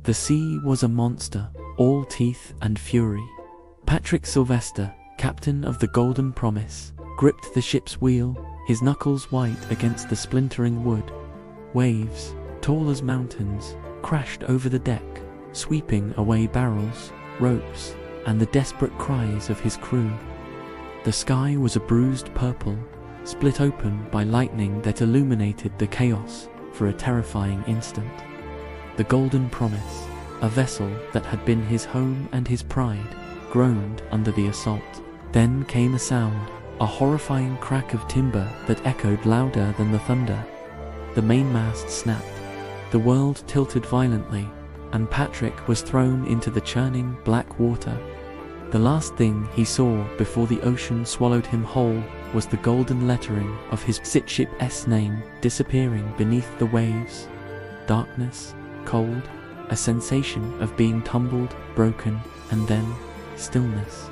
The sea was a monster, all teeth and fury. Patrick Sylvester, captain of the Golden Promise, gripped the ship's wheel, his knuckles white against the splintering wood. Waves, tall as mountains, crashed over the deck, sweeping away barrels, ropes, and the desperate cries of his crew. The sky was a bruised purple, split open by lightning that illuminated the chaos for a terrifying instant. The Golden Promise, a vessel that had been his home and his pride, groaned under the assault. Then came a sound, a horrifying crack of timber that echoed louder than the thunder. The mainmast snapped, the world tilted violently, and Patrick was thrown into the churning black water. The last thing he saw before the ocean swallowed him whole was the golden lettering of his ship's name disappearing beneath the waves. Darkness, cold, a sensation of being tumbled, broken, and then stillness.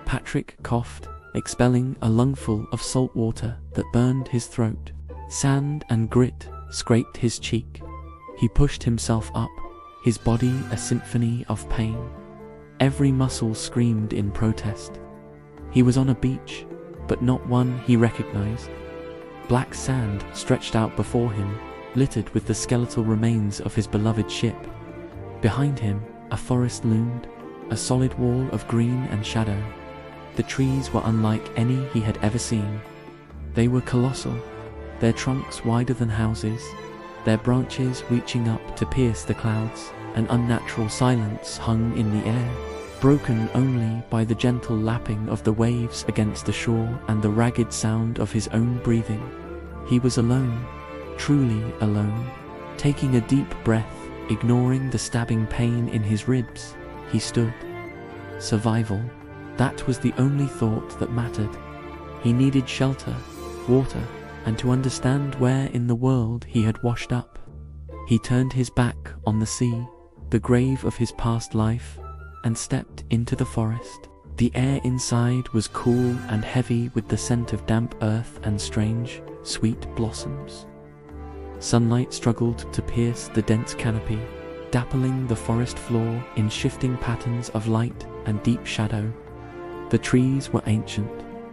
Patrick coughed, expelling a lungful of salt water that burned his throat. Sand and grit scraped his cheek. He pushed himself up, his body a symphony of pain. Every muscle screamed in protest. He was on a beach, but not one he recognized. Black sand stretched out before him, littered with the skeletal remains of his beloved ship. Behind him, a forest loomed, a solid wall of green and shadow. The trees were unlike any he had ever seen. They were colossal, their trunks wider than houses, their branches reaching up to pierce the clouds. An unnatural silence hung in the air, broken only by the gentle lapping of the waves against the shore and the ragged sound of his own breathing. He was alone, truly alone. Taking a deep breath, ignoring the stabbing pain in his ribs, he stood. Survival, that was the only thought that mattered. He needed shelter, water, and to understand where in the world he had washed up. He turned his back on the sea, the grave of his past life, and stepped into the forest. The air inside was cool and heavy with the scent of damp earth and strange, sweet blossoms. Sunlight struggled to pierce the dense canopy, dappling the forest floor in shifting patterns of light and deep shadow. The trees were ancient,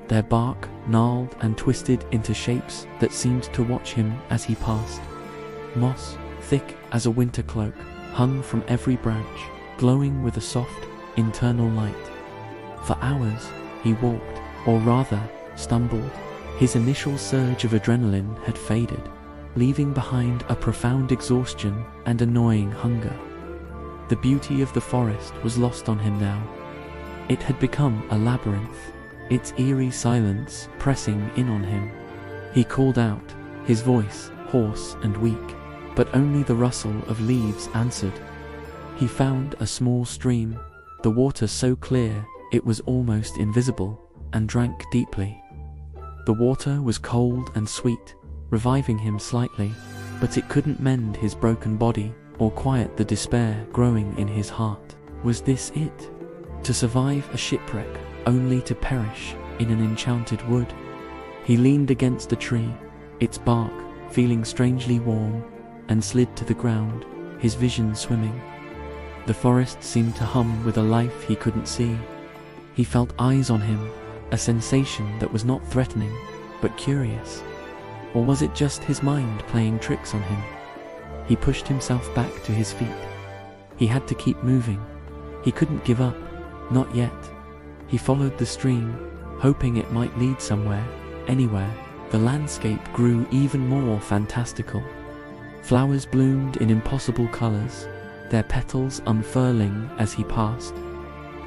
their bark gnarled and twisted into shapes that seemed to watch him as he passed. Moss, thick as a winter cloak, hung from every branch, glowing with a soft, internal light. For hours, he walked, or rather, stumbled. His initial surge of adrenaline had faded, leaving behind a profound exhaustion and a gnawing hunger. The beauty of the forest was lost on him now. It had become a labyrinth, its eerie silence pressing in on him. He called out, his voice hoarse and weak, but only the rustle of leaves answered. He found a small stream, the water so clear it was almost invisible, and drank deeply. The water was cold and sweet, reviving him slightly, but it couldn't mend his broken body or quiet the despair growing in his heart. Was this it? To survive a shipwreck only to perish in an enchanted wood? He leaned against a tree, its bark feeling strangely warm, and slid to the ground, his vision swimming. The forest seemed to hum with a life he couldn't see. He felt eyes on him, a sensation that was not threatening, but curious. Or was it just his mind playing tricks on him? He pushed himself back to his feet. He had to keep moving. He couldn't give up, not yet. He followed the stream, hoping it might lead somewhere, anywhere. The landscape grew even more fantastical. Flowers bloomed in impossible colors, their petals unfurling as he passed.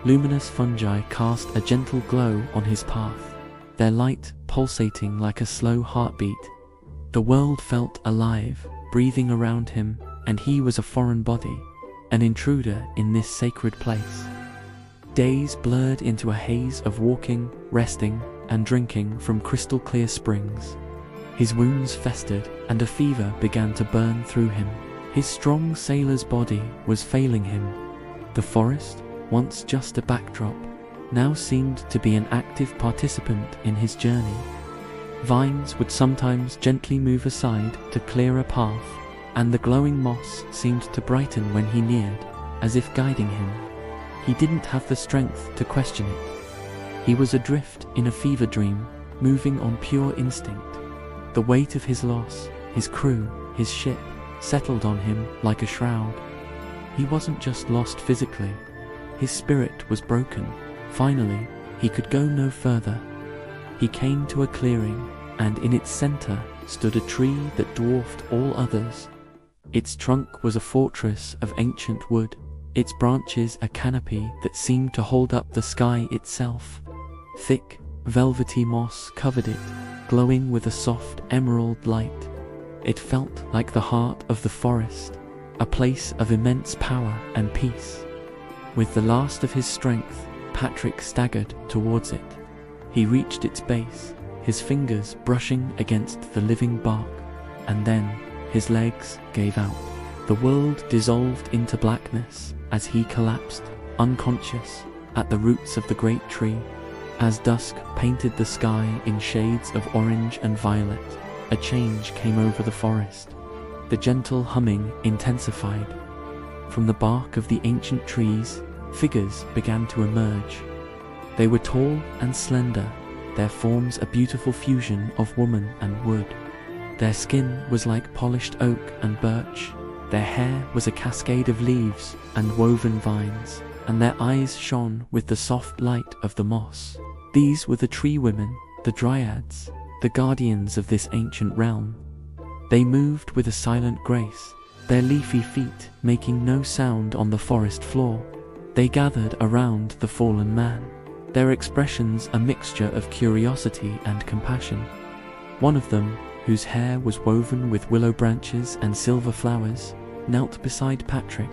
Luminous fungi cast a gentle glow on his path, their light pulsating like a slow heartbeat. The world felt alive, breathing around him, and he was a foreign body, an intruder in this sacred place. Days blurred into a haze of walking, resting, and drinking from crystal clear springs. His wounds festered, and a fever began to burn through him. His strong sailor's body was failing him. The forest, once just a backdrop, now seemed to be an active participant in his journey. Vines would sometimes gently move aside to clear a path, and the glowing moss seemed to brighten when he neared, as if guiding him. He didn't have the strength to question it. He was adrift in a fever dream, moving on pure instinct. The weight of his loss, his crew, his ship, settled on him like a shroud. He wasn't just lost physically. His spirit was broken. Finally, he could go no further. He came to a clearing, and in its center stood a tree that dwarfed all others. Its trunk was a fortress of ancient wood, its branches a canopy that seemed to hold up the sky itself. Thick, velvety moss covered it, glowing with a soft emerald light. It felt like the heart of the forest, a place of immense power and peace. With the last of his strength, Patrick staggered towards it. He reached its base, his fingers brushing against the living bark, and then his legs gave out. The world dissolved into blackness as he collapsed, unconscious, at the roots of the great tree. As dusk painted the sky in shades of orange and violet, a change came over the forest. The gentle humming intensified. From the bark of the ancient trees, figures began to emerge. They were tall and slender, their forms a beautiful fusion of woman and wood. Their skin was like polished oak and birch, their hair was a cascade of leaves and woven vines, and their eyes shone with the soft light of the moss. These were the tree women, the dryads, the guardians of this ancient realm. They moved with a silent grace, their leafy feet making no sound on the forest floor. They gathered around the fallen man, their expressions a mixture of curiosity and compassion. One of them, whose hair was woven with willow branches and silver flowers, knelt beside Patrick.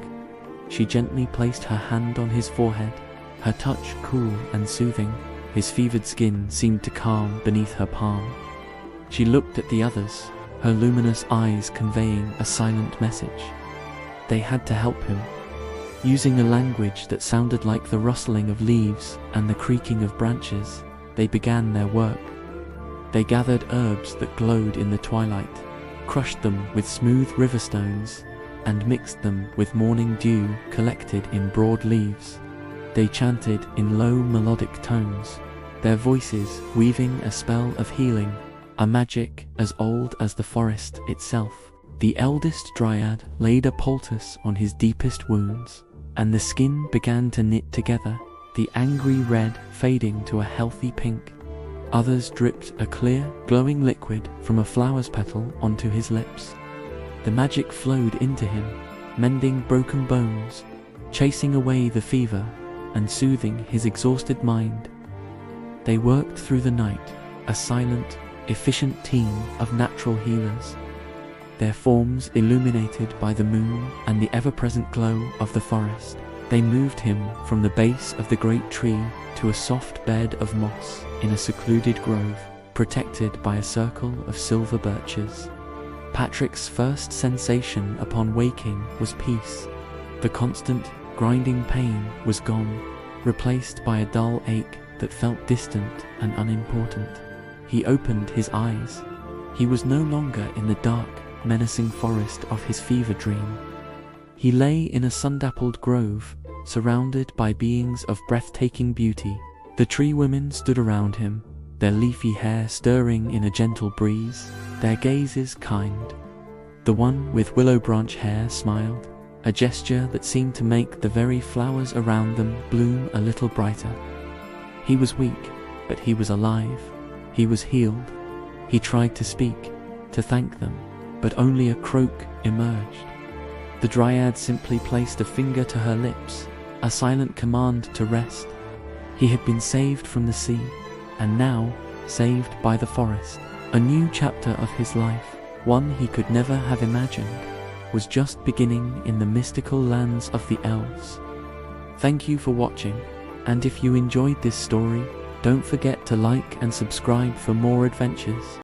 She gently placed her hand on his forehead, her touch cool and soothing. His fevered skin seemed to calm beneath her palm. She looked at the others, her luminous eyes conveying a silent message. They had to help him. Using a language that sounded like the rustling of leaves and the creaking of branches, they began their work. They gathered herbs that glowed in the twilight, crushed them with smooth river stones, and mixed them with morning dew collected in broad leaves. They chanted in low melodic tones, their voices weaving a spell of healing, a magic as old as the forest itself. The eldest dryad laid a poultice on his deepest wounds, and the skin began to knit together, the angry red fading to a healthy pink. Others dripped a clear, glowing liquid from a flower's petal onto his lips. The magic flowed into him, mending broken bones, chasing away the fever, and soothing his exhausted mind. They worked through the night, a silent, efficient team of natural healers, their forms illuminated by the moon and the ever-present glow of the forest. They moved him from the base of the great tree to a soft bed of moss in a secluded grove, protected by a circle of silver birches. Patrick's first sensation upon waking was peace. The constant, grinding pain was gone, replaced by a dull ache that felt distant and unimportant. He opened his eyes. He was no longer in the dark, menacing forest of his fever dream. He lay in a sun-dappled grove, surrounded by beings of breathtaking beauty. The tree women stood around him, their leafy hair stirring in a gentle breeze, their gazes kind. The one with willow branch hair smiled, a gesture that seemed to make the very flowers around them bloom a little brighter. He was weak, but he was alive. He was healed. He tried to speak, to thank them, but only a croak emerged. The dryad simply placed a finger to her lips, a silent command to rest. He had been saved from the sea, and now saved by the forest. A new chapter of his life, one he could never have imagined, was just beginning in the mystical lands of the elves. Thank you for watching, and if you enjoyed this story, don't forget to like and subscribe for more adventures.